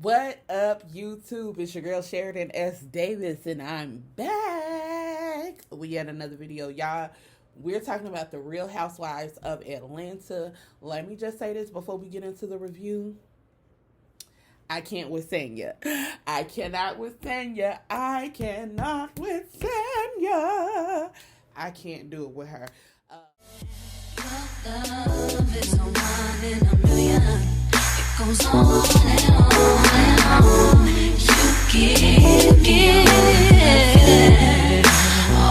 What up, YouTube? It's your girl Sheridan S. Davis, and I'm back. We had another video, y'all. We're talking about the Real Housewives of Atlanta. Let me just say this before we get into the review. I can't withstand ya. I cannot withstand ya. I cannot withstand ya. I can't do it with her. Love is one in a million. It goes on and on and on. You give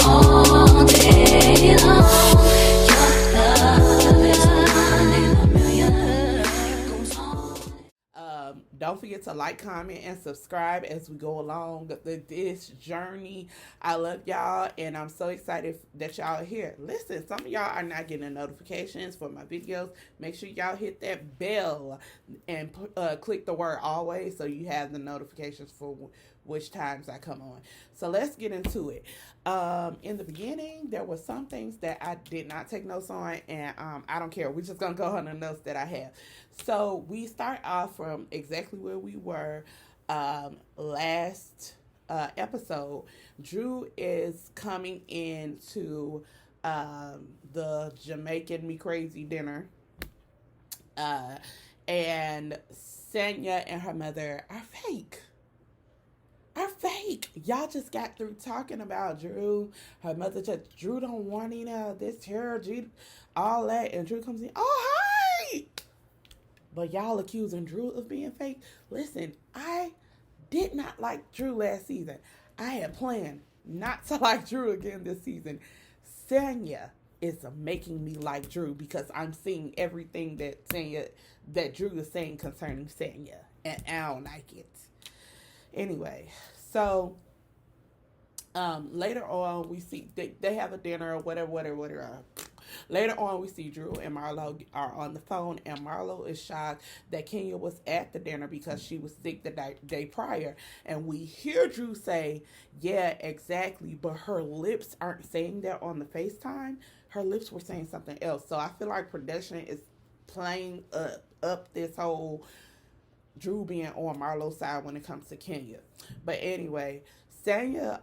all day long. Your love is one in a million. It goes on. Don't forget to like, comment, and subscribe as we go along this journey. I love y'all, and I'm so excited that y'all are here. Listen, some of y'all are not getting the notifications for my videos. Make sure y'all hit that bell and click the word always so you have the notifications for which times I come on. So let's get into it. In the beginning, there were some things that I did not take notes on, and I don't care. We're just going to go on the notes that I have. So we start off from exactly where we were last episode. Drew is coming into the Jamaican Me Crazy dinner, and Sanya and her mother are fake. Y'all just got through talking about Drew. Her mother just, Drew don't want any of this here, all that. And Drew comes in, oh, hi! But y'all accusing Drew of being fake. Listen, I did not like Drew last season. I had planned not to like Drew again this season. Sanya is making me like Drew because I'm seeing everything that Drew is saying concerning Sanya. And I don't like it. Anyway, so later on we see they have a dinner or whatever. Later on we see Drew and Marlo are on the phone, and Marlo is shocked that Kenya was at the dinner because she was sick the day prior. And we hear Drew say, yeah, exactly, but her lips aren't saying that on the FaceTime. Her lips were saying something else. So I feel like production is playing up this whole Drew being on Marlo's side when it comes to Kenya. But anyway, Sanya,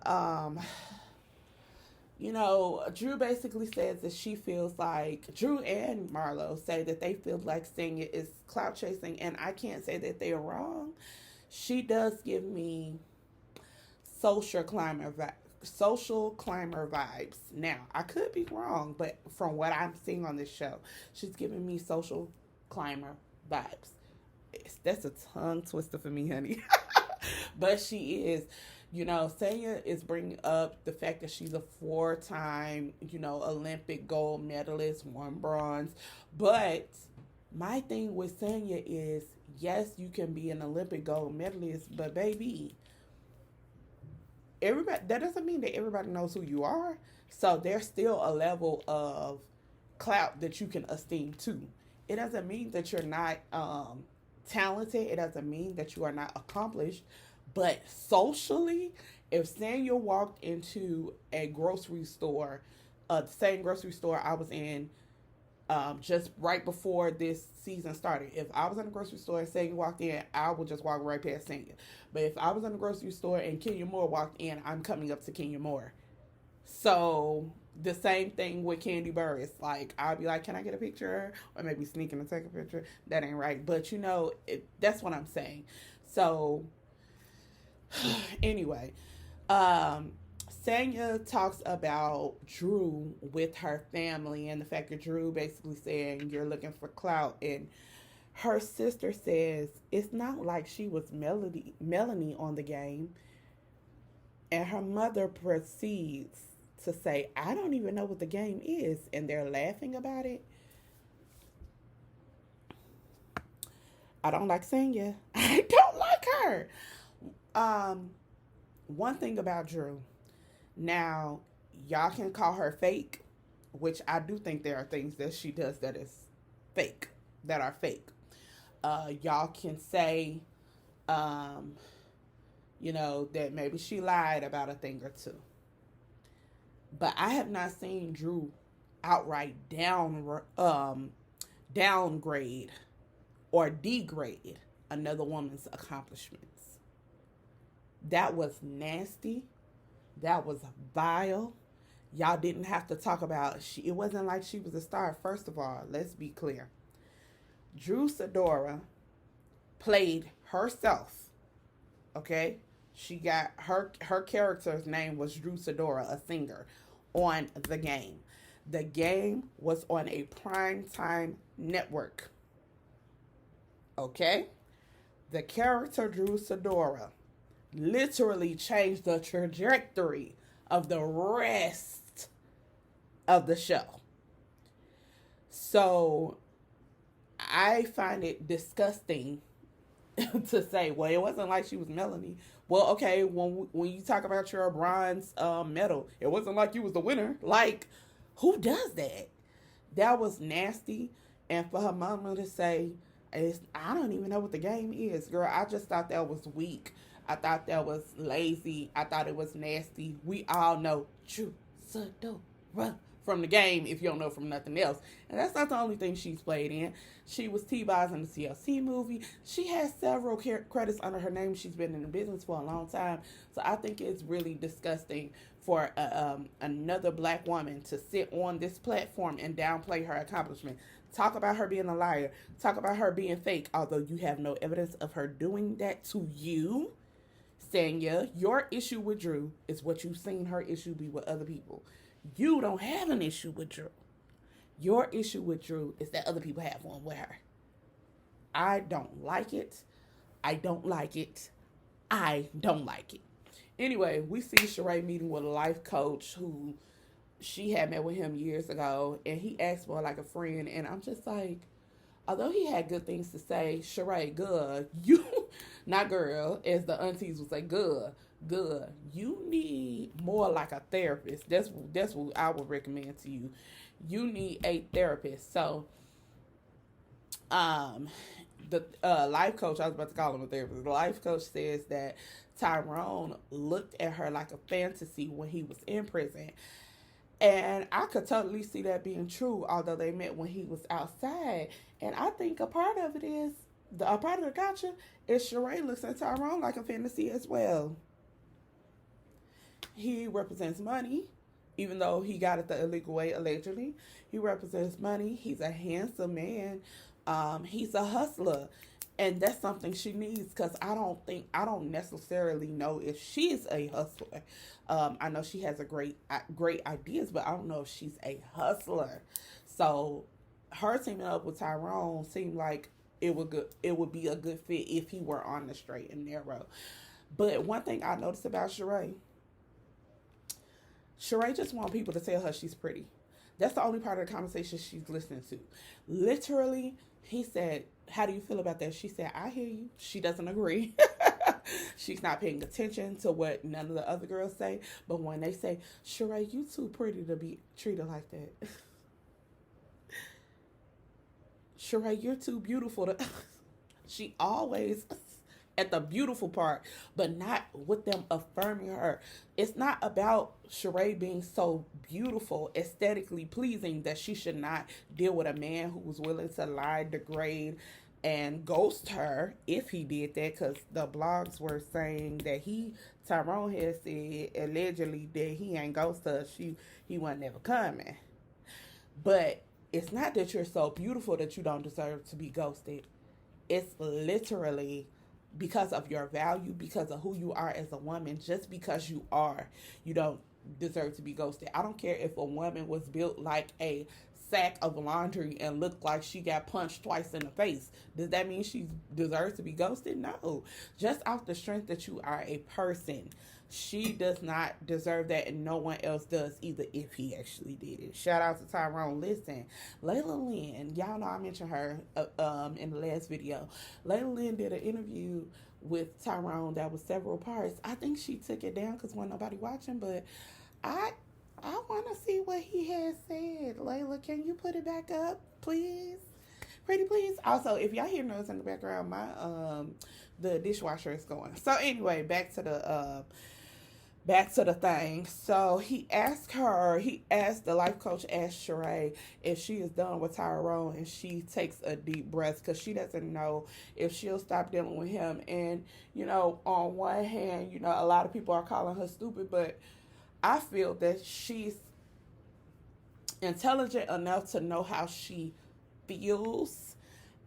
Drew basically says that she feels like, Drew and Marlo say that they feel like Sanya is clout chasing, and I can't say that they are wrong. She does give me social climber vibes. Now, I could be wrong, but from what I'm seeing on this show, she's giving me social climber vibes. That's a tongue twister for me, honey. But she is, Sanya is bringing up the fact that she's a 4-time, Olympic gold medalist, 1 bronze. But my thing with Sanya is, yes, you can be an Olympic gold medalist, but baby, that doesn't mean that everybody knows who you are. So there's still a level of clout that you can esteem too. It doesn't mean that you're not talented. It doesn't mean that you are not accomplished. But socially, if Samuel walked into a grocery store, the same grocery store I was in just right before this season started, if I was in a grocery store and Samuel walked in, I would just walk right past Samuel. But if I was in a grocery store and Kenya Moore walked in, I'm coming up to Kenya Moore. So the same thing with Candy Burris. Like, I'll be like, can I get a picture? Or maybe sneaking to take a picture. That ain't right. But, that's what I'm saying. So, anyway, Sanya talks about Drew with her family and the fact that Drew basically saying you're looking for clout. And her sister says it's not like she was Melanie on the game. And her mother proceeds to say, I don't even know what the game is. And they're laughing about it. I don't like Sanya. I don't like her. One thing about Drew. Now, y'all can call her fake, which I do think there are things that she does that is fake, that are fake. Y'all can say, that maybe she lied about a thing or two. But I have not seen Drew outright downgrade or degrade another woman's accomplishments. That was nasty. That was vile. Y'all didn't have to talk about it wasn't like she was a star. First of all, let's be clear. Drew Sidora played herself. Okay? She got her character's name was Drew Sidora, a singer, on The Game. The Game was on a primetime network. Okay? The character Drew Sidora literally changed the trajectory of the rest of the show. So I find it disgusting to say, well, it wasn't like she was Melanie. Well, okay, when you talk about your bronze medal, it wasn't like you was the winner. Like, who does that? That was nasty. And for her mama to say, I don't even know what The Game is. Girl, I just thought that was weak. I thought that was lazy. I thought it was nasty. We all know Drew Sidora from The Game if you don't know from nothing else. And that's not the only thing she's played in. She was T-Boz in the CLC movie. She has several credits under her name. She's been in the business for a long time. So I think it's really disgusting for another black woman to sit on this platform and downplay her accomplishment. Talk about her being a liar. Talk about her being fake, although you have no evidence of her doing that to you. Sanya, your issue with Drew is what you've seen her issue be with other people. You don't have an issue with Drew. Your issue with Drew is that other people have one with her. I don't like it. I don't like it. I don't like it. Anyway, we see Sheree meeting with a life coach who she had met with him years ago, and he asked for like a friend, and I'm just like, although he had good things to say, Sheree, good, you, not girl, as the aunties would say, good, you need more like a therapist. That's what I would recommend to you. You need a therapist. So, the life coach, I was about to call him a therapist, the life coach says that Tyrone looked at her like a fantasy when he was in prison. And I could totally see that being true, although they met when he was outside. And I think a part of it is, a part of the gotcha is Sheree looks at Tyrone like a fantasy as well. He represents money, even though he got it the illegal way, allegedly. He represents money. He's a handsome man. He's a hustler. And that's something she needs, because I don't necessarily know if she's a hustler. I know she has great ideas, but I don't know if she's a hustler. So her teaming up with Tyrone seemed like it would be a good fit if he were on the straight and narrow. But one thing I noticed about Sheree just wants people to tell her she's pretty. That's the only part of the conversation she's listening to. Literally, he said, how do you feel about that? She said, I hear you. She doesn't agree. She's not paying attention to what none of the other girls say. But when they say, Sheree, you too pretty to be treated like that. Sheree, you're too beautiful to... She always at the beautiful part, but not with them affirming her. It's not about Sheree being so beautiful, aesthetically pleasing, that she should not deal with a man who was willing to lie, degrade, and ghost her if he did that, because the blogs were saying that Tyrone had said allegedly that he ain't ghost her, he wasn't never coming. But it's not that you're so beautiful that you don't deserve to be ghosted. It's literally because of your value, because of who you are as a woman. Just because you are, you don't deserve to be ghosted. I don't care if a woman was built like a sack of laundry and looked like she got punched twice in the face. Does that mean she deserves to be ghosted? No. Just off the strength that you are a person, she does not deserve that, and no one else does either if he actually did it. Shout out to Tyrone. Listen, Layla Lynn, y'all know I mentioned her in the last video. Layla Lynn did an interview with Tyrone that was several parts. I think she took it down because wasn't nobody watching, but I want to see what he has said. Layla, can you put it back up, please? Pretty please. Also, if y'all hear noise in the background, my the dishwasher is going. So anyway, back to back to the thing. So he asked the life coach, asked Sheree if she is done with Tyrone, and she takes a deep breath because she doesn't know if she'll stop dealing with him. And, on one hand, a lot of people are calling her stupid, but I feel that she's intelligent enough to know how she feels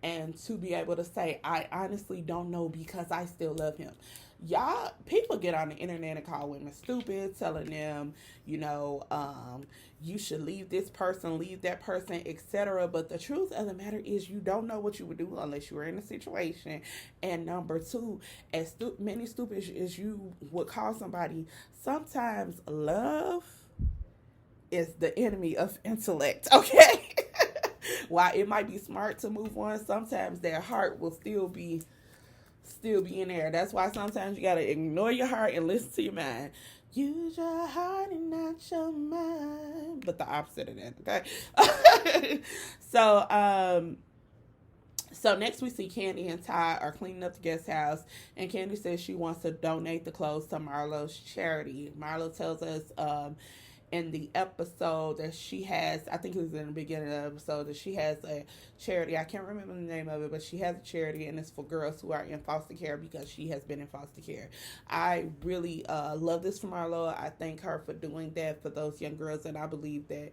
and to be able to say, I honestly don't know because I still love him. Y'all, people get on the internet and call women stupid, telling them, you should leave this person, leave that person, etc. But the truth of the matter is, you don't know what you would do unless you were in a situation. And number two, as many stupid as you would call somebody, sometimes love is the enemy of intellect, okay? While it might be smart to move on, sometimes their heart will still be in there. That's why sometimes you gotta ignore your heart and listen to your mind. Use your heart and not your mind. But the opposite of that, okay? So next we see Candy and Ty are cleaning up the guest house, and Candy says she wants to donate the clothes to Marlo's charity. Marlo tells us in the episode that she has, I think it was in the beginning of the episode, that she has a charity. I can't remember the name of it, but she has a charity, and it's for girls who are in foster care because she has been in foster care. I really love this from Marlo. I thank her for doing that for those young girls, and I believe that,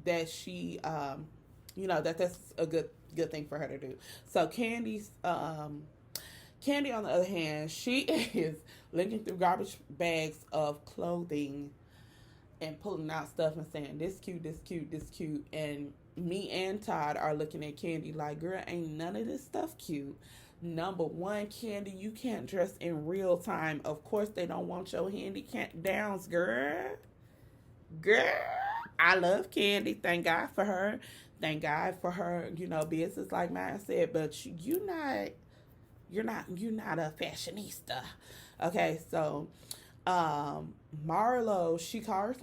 that she, that's a good thing for her to do. So Candy, on the other hand, she is looking through garbage bags of clothing and pulling out stuff and saying, this cute, this cute, this cute. And me and Todd are looking at Candy like, girl, ain't none of this stuff cute. Number one, Candy, you can't dress in real time. Of course, they don't want your handicap downs, girl. Girl, I love Candy. Thank God for her. Thank God for her, business like mine said. But you're not a fashionista. Okay, so Marlo, she calls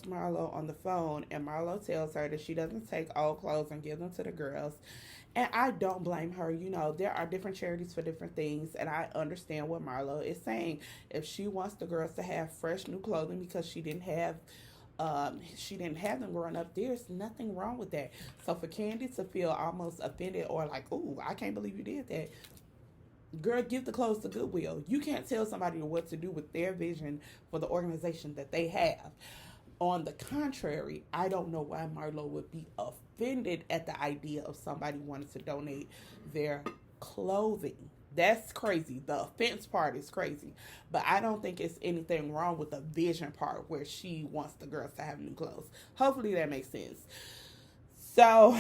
Marlo on the phone, and Marlo tells her that she doesn't take old clothes and give them to the girls. And I don't blame her. There are different charities for different things, and I understand what Marlo is saying. If she wants the girls to have fresh new clothing because she didn't have them growing up, there's nothing wrong with that. So for Candy to feel almost offended or like, ooh, I can't believe you did that, girl, give the clothes to Goodwill. You can't tell somebody what to do with their vision for the organization that they have. On the contrary, I don't know why Marlo would be offended at the idea of somebody wanting to donate their clothing. That's crazy. The offense part is crazy. But I don't think it's anything wrong with the vision part where she wants the girls to have new clothes. Hopefully that makes sense. So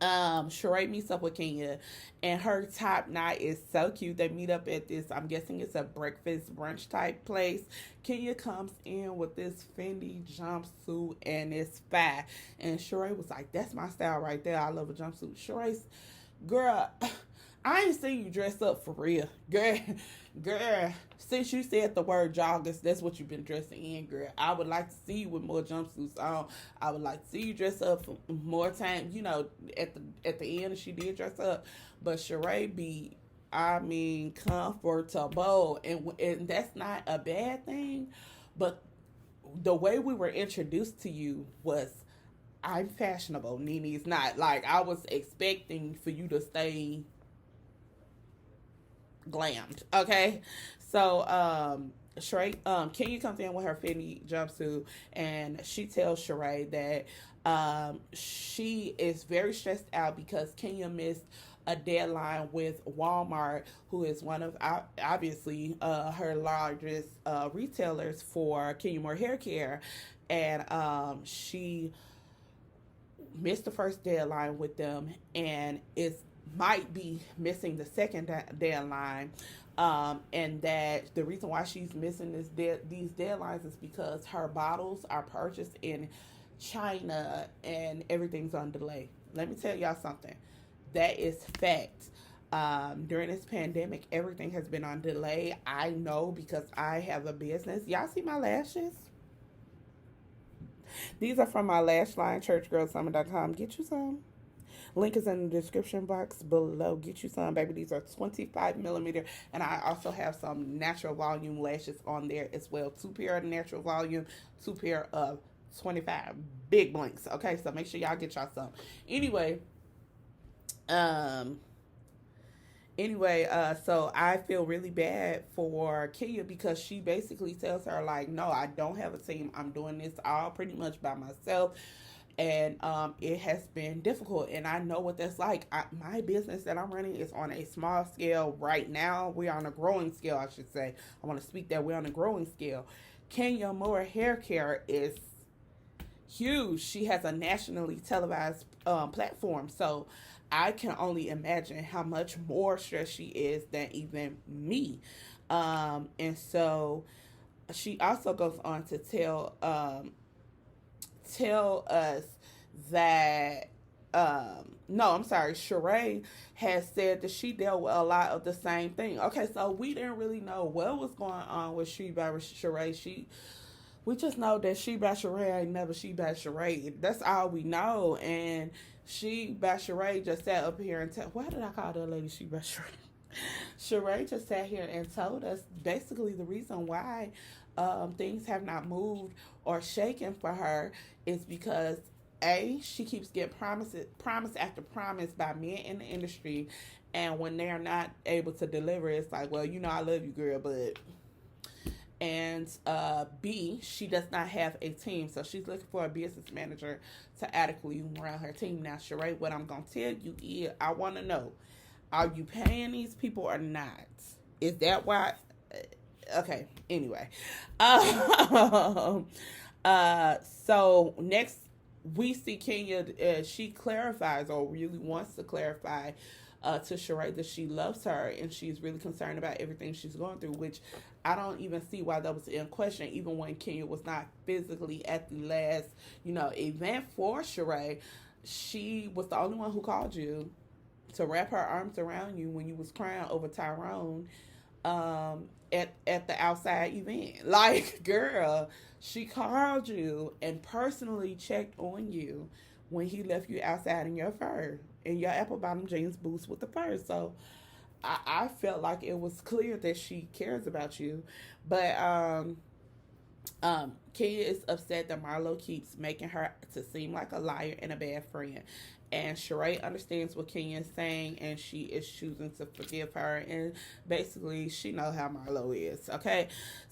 Sheree meets up with Kenya, and her top knot is so cute. They meet up at this, I'm guessing it's a breakfast brunch type place. Kenya comes in with this Fendi jumpsuit, and it's fire. And Sheree was like, that's my style right there. I love a jumpsuit. Sheree's, girl, I ain't seen you dress up for real. Girl, since you said the word joggers, that's what you've been dressing in, girl. I would like to see you with more jumpsuits on. I would like to see you dress up for more time. At the end, she did dress up. But Sheree be, comfortable. And that's not a bad thing. But the way we were introduced to you was, I'm fashionable. Nene's not. Like, I was expecting for you to stay glammed, okay? So Sheree, Kenya comes in with her Fendi jumpsuit, and she tells Sheree that she is very stressed out because Kenya missed a deadline with Walmart, who is one of obviously her largest retailers for Kenya Moore hair care, and she missed the first deadline with them, and might be missing the second deadline, and that the reason why she's missing these deadlines is because her bottles are purchased in China and everything's on delay. Let me tell y'all something. That is fact. During this pandemic, everything has been on delay. I know because I have a business. Y'all see my lashes? These are from my lash line, churchgirlsummer.com. Get you some. Link is in the description box below. Get you some, baby. These are 25 millimeter. And I also have some natural volume lashes on there as well. 2 pair of natural volume, 2 pair of 25 big blinks. Okay, so make sure y'all get y'all some. So I feel really bad for Kenya because she basically tells her, like, no, I don't have a team. I'm doing this all pretty much by myself. And it has been difficult. And I know what that's like. My business that I'm running is on a small scale right now. We're on a growing scale, I should say. I want to speak that we're on a growing scale. Kenya Moore Hair Care is huge. She has a nationally televised platform. So I can only imagine how much more stressed she is than even me. And so she also goes on to tell us that no, I'm sorry, Sheree has said that she dealt with a lot of the same thing. Okay, so we didn't really know what was going on with She by Sheree. We just know that She by Sheree ain't never She by Sheree. That's all we know. And She by Sheree just sat up here and why did I call that lady She by Sheree? Sheree just sat here and told us basically the reason why things have not moved or shaken for her is because she keeps getting promise after promise by men in the industry, and when they're not able to deliver, it's like, well, I love you, girl, but. And B, she does not have a team, so she's looking for a business manager to adequately run her team. Now, Sheree, what I'm gonna tell you is, I want to know: are you paying these people or not? Is that why? Okay. Anyway, so next we see Kenya. She clarifies, or really wants to clarify, to Sheree that she loves her and she's really concerned about everything she's going through, which I don't even see why that was in question. Even when Kenya was not physically at the last, event for Sheree, she was the only one who called you to wrap her arms around you when you was crying over Tyrone at the outside event. Like, girl, she called you and personally checked on you when he left you outside in your fur, in your apple bottom jeans boots with the fur. So I felt like it was clear that she cares about you. But Kenya is upset that Marlo keeps making her to seem like a liar and a bad friend. And Sheree understands what Kenya is saying, and she is choosing to forgive her. And basically, she knows how Marlo is. Okay,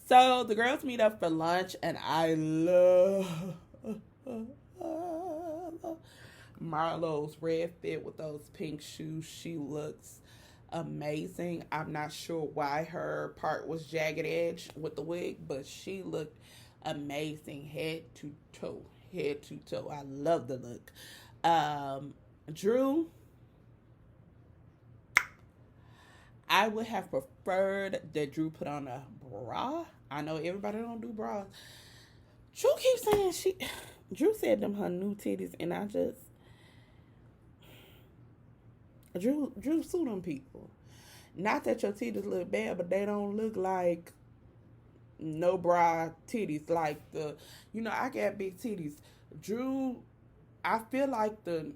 so the girls meet up for lunch, and I love Marlo's red fit with those pink shoes. She looks amazing. I'm not sure why her part was jagged edge with the wig, but she looked amazing, head to toe. I love the look. Drew, I would have preferred that Drew put on a bra. I know everybody don't do bras. Drew keeps saying Drew said them her new titties, and I just Drew sue them people. Not that your titties look bad, but they don't look like no bra titties. Like I got big titties. Drew, I feel like the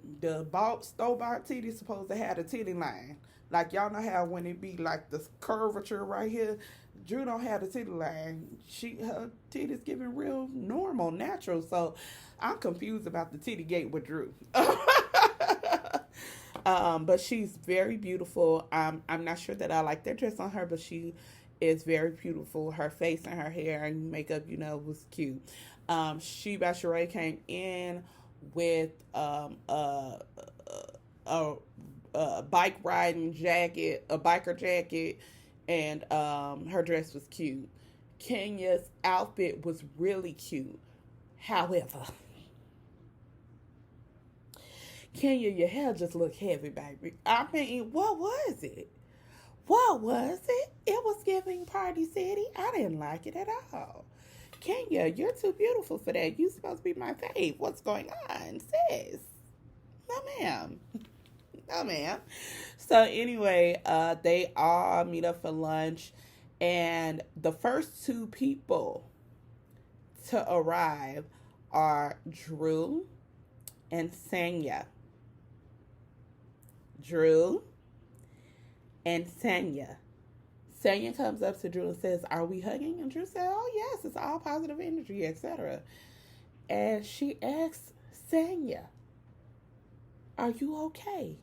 store-bought titties supposed to have a titty line. Like, y'all know how when it be like the curvature right here, Drew don't have the titty line. Her titties giving real normal, natural. So I'm confused about the titty gate with Drew. But she's very beautiful. I'm not sure that I like that dress on her, but she is very beautiful. Her face and her hair and makeup, was cute. She by Sheree came in with a bike riding jacket, a biker jacket, and her dress was cute. Kenya's outfit was really cute. However, Kenya, your hair just looked heavy, baby. I mean, what was it? It was giving Party City. I didn't like it at all. Kenya, you're too beautiful for that. You're supposed to be my fave. What's going on, sis? No, ma'am. So anyway, they all meet up for lunch, and the first two people to arrive are Drew and Sanya. Drew, and Sanya. Sanya comes up to Drew and says, "Are we hugging?" And Drew said, "Oh, yes, it's all positive energy, etc." And she asks Sanya, "Are you okay?"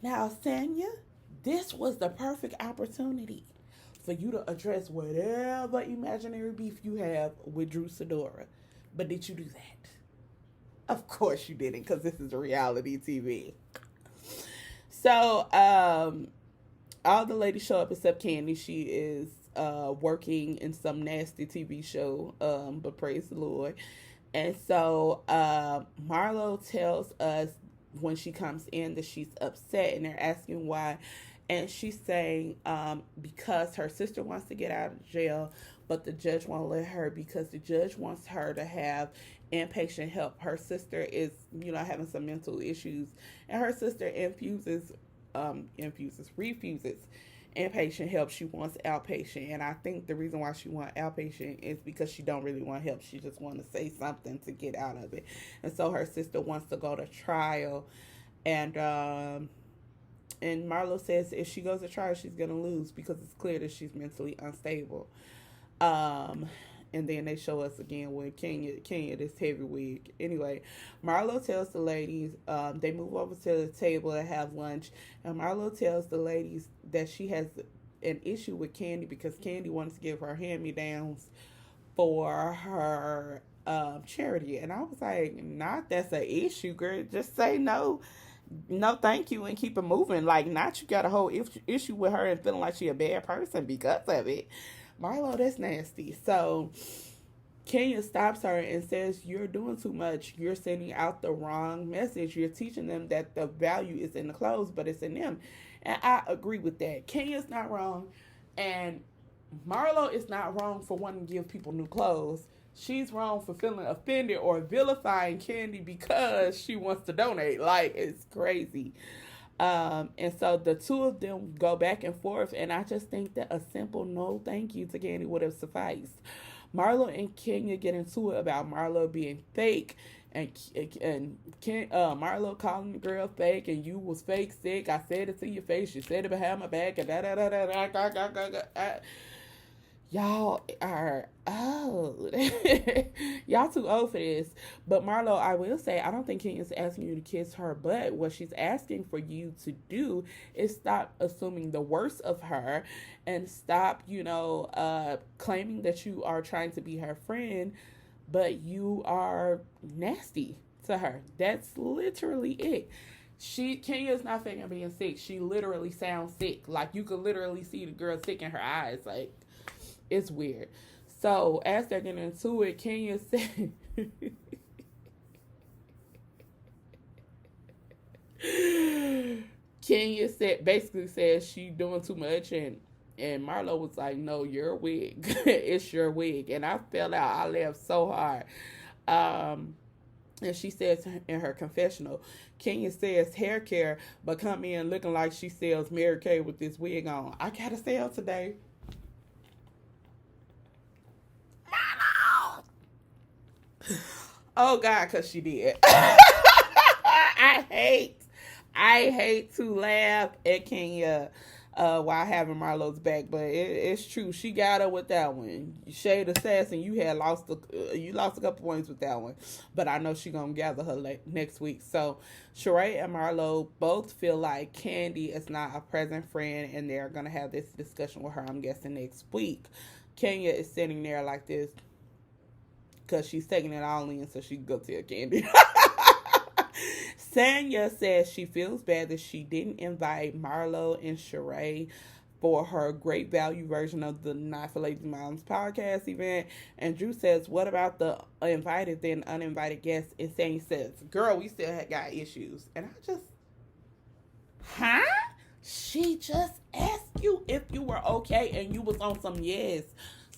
Now, Sanya, this was the perfect opportunity for you to address whatever imaginary beef you have with Drew Sidora. But did you do that? Of course you didn't, because this is reality TV. So, all the ladies show up except Candy. She is working in some nasty TV show, but praise the Lord. And so Marlo tells us when she comes in that she's upset, and they're asking why. And she's saying because her sister wants to get out of jail, but the judge won't let her because the judge wants her to have inpatient help. Her sister is, having some mental issues, and her sister refuses inpatient help. She wants outpatient, and I think the reason why she wants outpatient is because she don't really want help. She just wants to say something to get out of it, and so her sister wants to go to trial, and Marlo says if she goes to trial, she's gonna lose because it's clear that she's mentally unstable. And then they show us again with Kenya, this heavy wig. Anyway, Marlo tells the ladies, they move over to the table to have lunch, and Marlo tells the ladies that she has an issue with Candy because Candy wants to give her hand-me-downs for her charity. And I was like, not that's an issue, girl. Just say no. No, thank you, and keep it moving. Like, not you got a whole issue with her and feeling like she a bad person because of it. Marlo, that's nasty. So Kenya stops her and says, "You're doing too much. You're sending out the wrong message. You're teaching them that the value is in the clothes, but it's in them." And I agree with that. Kenya's not wrong, and Marlo is not wrong for wanting to give people new clothes. She's wrong for feeling offended or vilifying Candy because she wants to donate. Like, it's crazy. And so the two of them go back and forth, and I just think that a simple no thank you to Candy would have sufficed. Marlo and Kenya get into it about Marlo being fake, and Marlo calling the girl fake, and you was fake sick. I said it to your face. You said it behind my back, and y'all are old. Y'all too old for this. But Marlo, I will say, I don't think Kenya's asking you to kiss her butt. What she's asking for you to do is stop assuming the worst of her and stop, claiming that you are trying to be her friend, but you are nasty to her. That's literally it. Kenya's not faking being sick. She literally sounds sick. Like, you could literally see the girl sick in her eyes. Like, it's weird. So as they're getting into it, Kenya said, basically says she doing too much, and Marlo was like, "No, your wig, it's your wig." And I fell out. I laughed so hard. And she says in her confessional, Kenya says hair care, but come in looking like she sells Mary Kay with this wig on. I got a sale today. Oh God, cause she did. I hate to laugh at Kenya while having Marlo's back, but it's true. She got her with that one. Shade Assassin, you lost a couple points with that one, but I know she gonna gather her next week. So Sheree and Marlo both feel like Candy is not a present friend, and they're gonna have this discussion with her, I'm guessing, next week. Kenya is sitting there like this, because she's taking it all in so she can go tell Candy. Sanya says she feels bad that she didn't invite Marlo and Sheree for her great value version of the Not for Lazy Moms podcast event. And Drew says, "What about the invited then uninvited guests?" And Sanya says, "Girl, we still got issues." And I just, she just asked you if you were okay, and you was on some yes.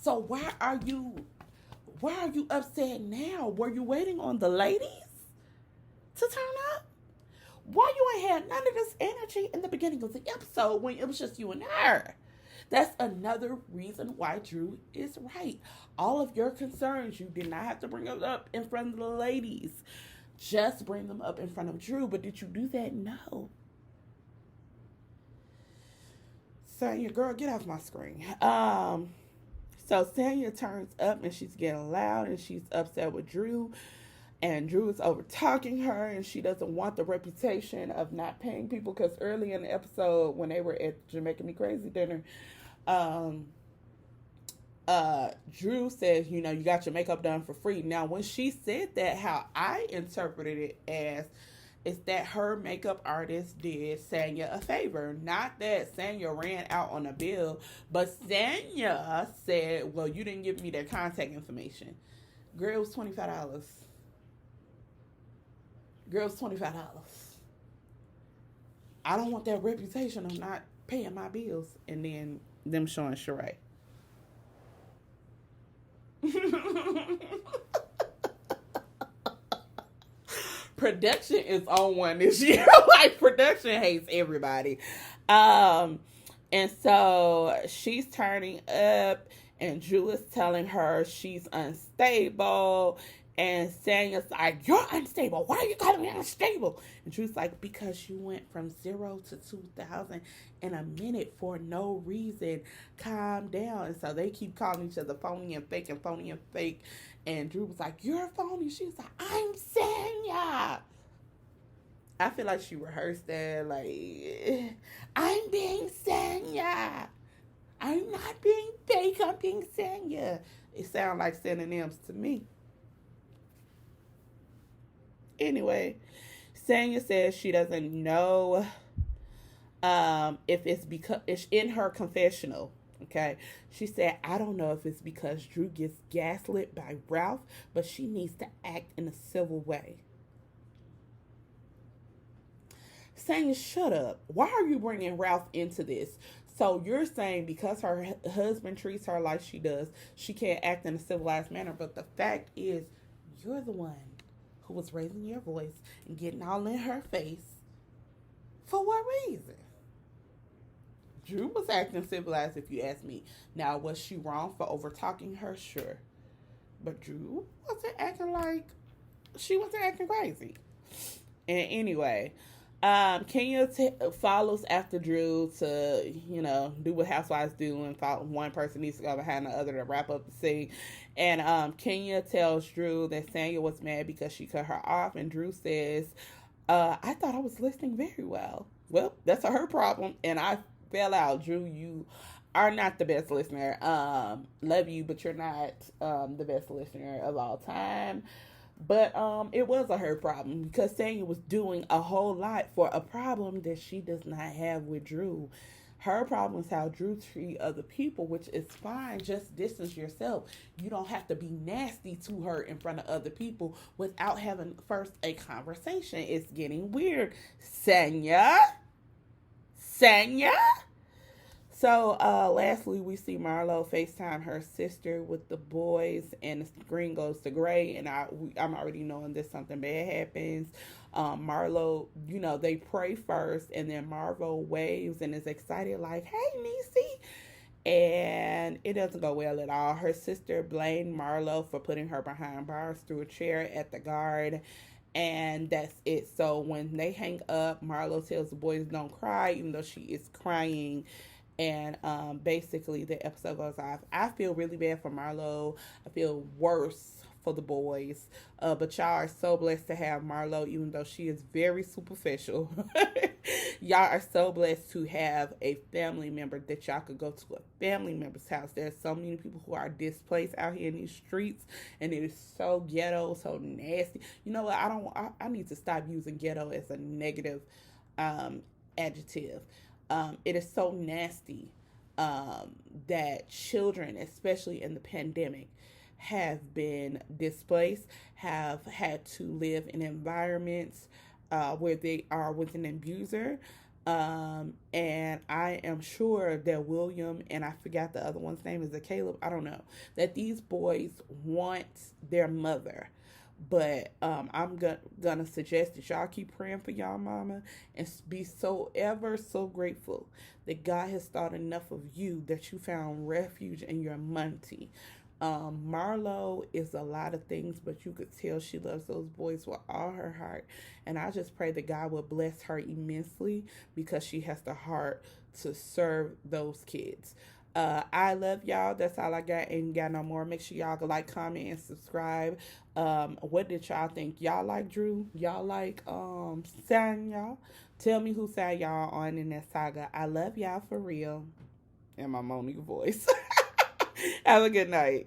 So why are you upset now? Were you waiting on the ladies to turn up? Why you ain't had none of this energy in the beginning of the episode when it was just you and her? That's another reason why Drew is right. All of your concerns, you did not have to bring them up in front of the ladies. Just bring them up in front of Drew. But did you do that? No. Sanya, girl, get off my screen. So Sanya turns up and she's getting loud and she's upset with Drew. And Drew is over talking her, and she doesn't want the reputation of not paying people. Because early in the episode, when they were at Jamaica Me Crazy dinner, um, Drew says, you know, you got your makeup done for free. Now, when she said that, how I interpreted it as is that her makeup artist did Sanya a favor. Not that Sanya ran out on a bill, but Sanya said, well, you didn't give me their contact information. Girl, it was $25. Girl, it's $25. I don't want that reputation of not paying my bills and then them showing Sheree. Production is on one this year. Like, production hates everybody. And so she's turning up, and Drew is telling her she's unstable. And Sanya's like, you're unstable. Why are you calling me unstable? And Drew's like, because you went from 0 to 2,000 in a minute for no reason. Calm down. And so they keep calling each other phony and fake and phony and fake. And Drew was like, you're phony. She was like, I'm Sanya. I feel like she rehearsed that. Like, I'm being Sanya. I'm not being fake. I'm being Sanya. It sounds like synonyms to me. Anyway, Sanya says she doesn't know if it's because it's in her confessional. Okay, she said, I don't know if it's because Drew gets gaslit by Ralph, but she needs to act in a civil way. Sanya, shut up. Why are you bringing Ralph into this? So you're saying because her husband treats her like she does, she can't act in a civilized manner. But the fact is, you're the one who was raising your voice and getting all in her face. For what reason? Drew was acting civilized, if you ask me. Now, was she wrong for over-talking her? Sure. But Drew wasn't acting like... She wasn't acting crazy. And anyway, Kenya follows after Drew to, you know, do what housewives do, and one person needs to go behind the other to wrap up the scene. And Kenya tells Drew that Sanya was mad because she cut her off, and Drew says, I thought I was listening very well. Well, that's her problem, and I fell out. Drew, you are not the best listener. Love you, but you're not the best listener of all time. But it was a her problem because Sanya was doing a whole lot for a problem that she does not have with Drew. Her problem is how Drew treats other people, which is fine. Just distance yourself. You don't have to be nasty to her in front of other people without having first a conversation. It's getting weird. Sanya? So, lastly, we see Marlo FaceTime her sister with the boys, and the screen goes to gray, and I'm already knowing that something bad happens. Marlo, you know, they pray first, and then Marlo waves and is excited like, hey, Niecy. And it doesn't go well at all. Her sister blamed Marlo for putting her behind bars through a chair at the guard. And that's it. So when they hang up, Marlo tells the boys don't cry, even though she is crying. And basically the episode goes off. I feel really bad for Marlo. I feel worse for the boys. But y'all are so blessed to have Marlo, even though she is very superficial. Y'all are so blessed to have a family member that y'all could go to a family member's house. There's so many people who are displaced out here in these streets, and it is so ghetto, so nasty. You know what? I need to stop using ghetto as a negative adjective. It is so nasty that children, especially in the pandemic, have been displaced, have had to live in environments where they are with an abuser. And I am sure that William, and I forgot the other one's name, is it Caleb? I don't know. That these boys want their mother. But I'm gonna suggest that y'all keep praying for y'all mama and be so ever so grateful that God has thought enough of you that you found refuge in your munty. Marlo is a lot of things, but you could tell she loves those boys with all her heart. And I just pray that God will bless her immensely because she has the heart to serve those kids. I love y'all. That's all I got. Ain't got no more. Make sure y'all go like, comment, and subscribe. What did y'all think? Y'all like Drew? Y'all like sang y'all? Tell me who sang y'all on in that saga. I love y'all for real. And my Monique voice. Have a good night.